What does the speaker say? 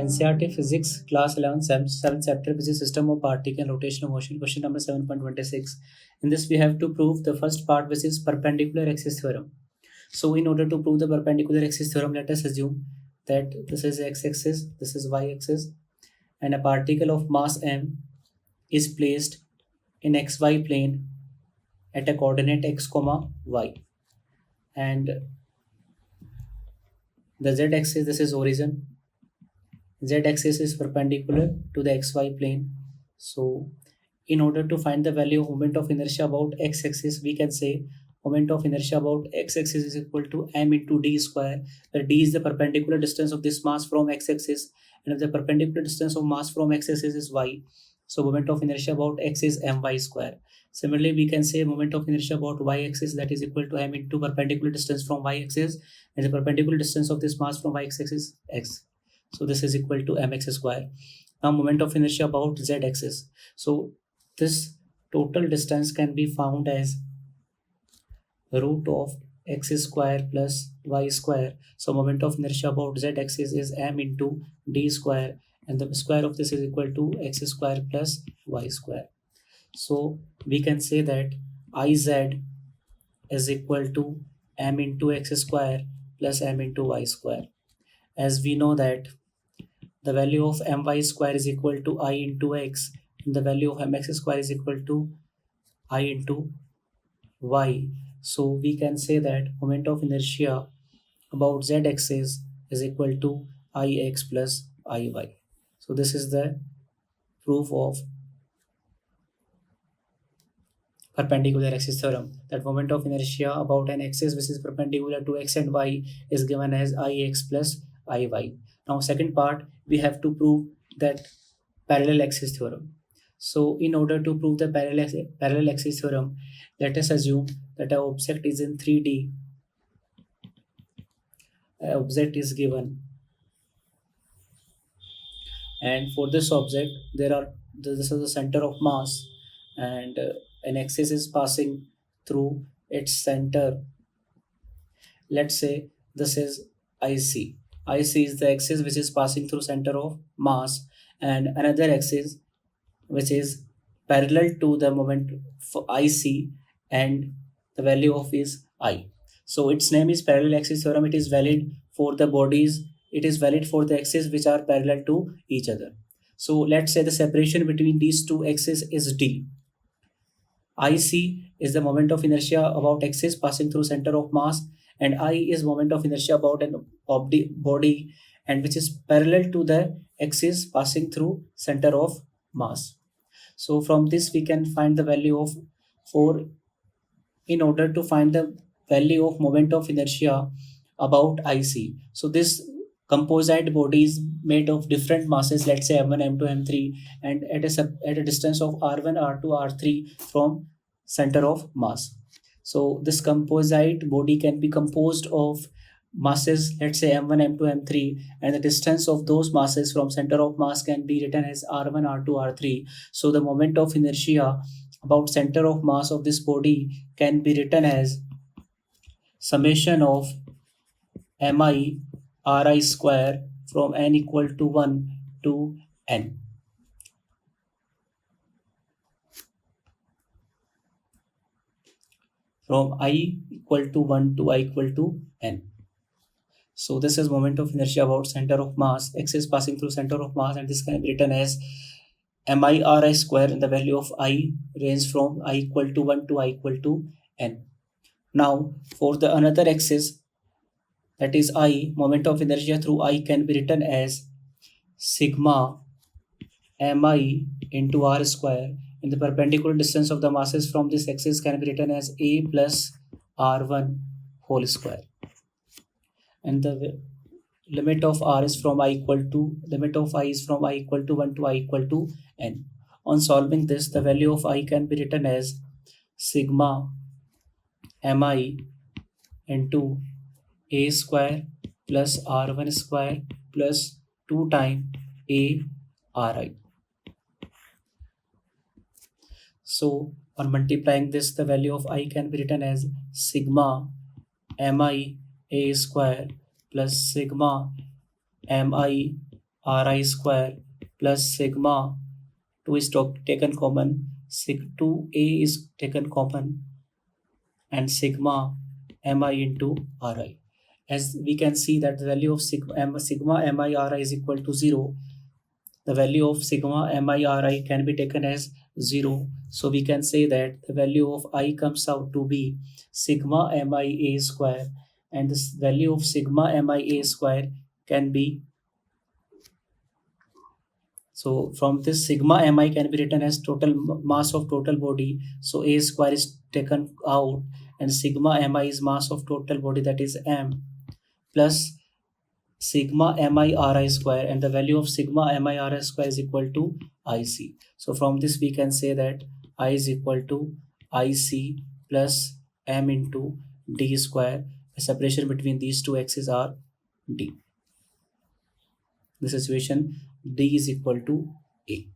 NCERT Physics Class 11 7th chapter Physics System of Particle and Rotational Motion, question number 7.26. In this we have to prove the first part, which is perpendicular axis theorem. So in order to prove the perpendicular axis theorem, let us assume that this is x-axis, this is y-axis, and a particle of mass m is placed in xy plane at a coordinate x comma y, and the z-axis, this is origin, z-axis is perpendicular to the xy plane. So in order to find the value of moment of inertia about x-axis, we can say moment of inertia about x-axis is equal to m into d square, where d is the perpendicular distance of this mass from x-axis, and if the perpendicular distance of mass from x-axis is y, so moment of inertia about x is my square. Similarly, we can say moment of inertia about y-axis, that is equal to m into perpendicular distance from y-axis, and the perpendicular distance of this mass from y-axis is x. So this is equal to mx square. Now moment of inertia about z-axis. So this total distance can be found as root of x square plus y square. So moment of inertia about z-axis is m into d square, and the square of this is equal to x square plus y square. So we can say that Iz is equal to m into x square plus m into y square. As we know that the value of my square is equal to I into x, and the value of mx square is equal to I into y. So we can say that moment of inertia about z-axis is equal to ix plus iy. So this is the proof of perpendicular axis theorem, that moment of inertia about an axis which is perpendicular to x and y is given as ix plus iy. Now second part, we have to prove that parallel axis theorem. So in order to prove the parallel axis theorem, let us assume that an object is in 3D. An object is given, and for this object this is the center of mass, and an axis is passing through its center. Let's say this is IC. IC is the axis which is passing through center of mass, and another axis which is parallel to the moment for IC, and the value of is I. So its name is parallel axis theorem. It is valid for the bodies. It is valid for the axes which are parallel to each other. So let's say the separation between these two axes is D. IC is the moment of inertia about axis passing through center of mass, and I is moment of inertia about an body, and which is parallel to the axis passing through center of mass. So from this we can find the value of 4. In order to find the value of moment of inertia about IC, so this composite body is made of different masses, let's say m1, m2, m3, and at a distance of r1, r2, r3 from center of mass. So this composite body can be composed of masses, let's say m1, m2, m3, and the distance of those masses from center of mass can be written as r1, r2, r3. So the moment of inertia about center of mass of this body can be written as summation of mi ri square from n equal to 1 to n. From I equal to 1 to I equal to n. So this is moment of inertia about center of mass, x is passing through center of mass, and this can be written as mi ri square, and the value of I range from I equal to 1 to I equal to n. Now for the another axis, that is I, moment of inertia through I can be written as sigma mi into r square, and the perpendicular distance of the masses from this axis can be written as a plus r1 whole square, and the limit of r is from I equal to, limit of I is from I equal to 1 to I equal to n. On solving this, the value of I can be written as sigma mi into a square plus r1 square plus 2 times a ri. So on multiplying this, the value of I can be written as sigma mi A square plus sigma mi ri square plus sigma 2 is taken common, sig 2a is taken common, and sigma mi into ri. As we can see that the value of sigma mi ri is equal to 0, the value of sigma mi ri can be taken as 0. So we can say that the value of I comes out to be sigma mi a square, and this value of sigma mi a square can be, so from this sigma mi can be written as total mass of total body. So a square is taken out, and sigma mi is mass of total body, that is m, plus sigma mi ri square, and the value of sigma mi ri square is equal to ic. So from this we can say that I is equal to ic plus m into d square. The separation between these two axes are d. The situation d is equal to a.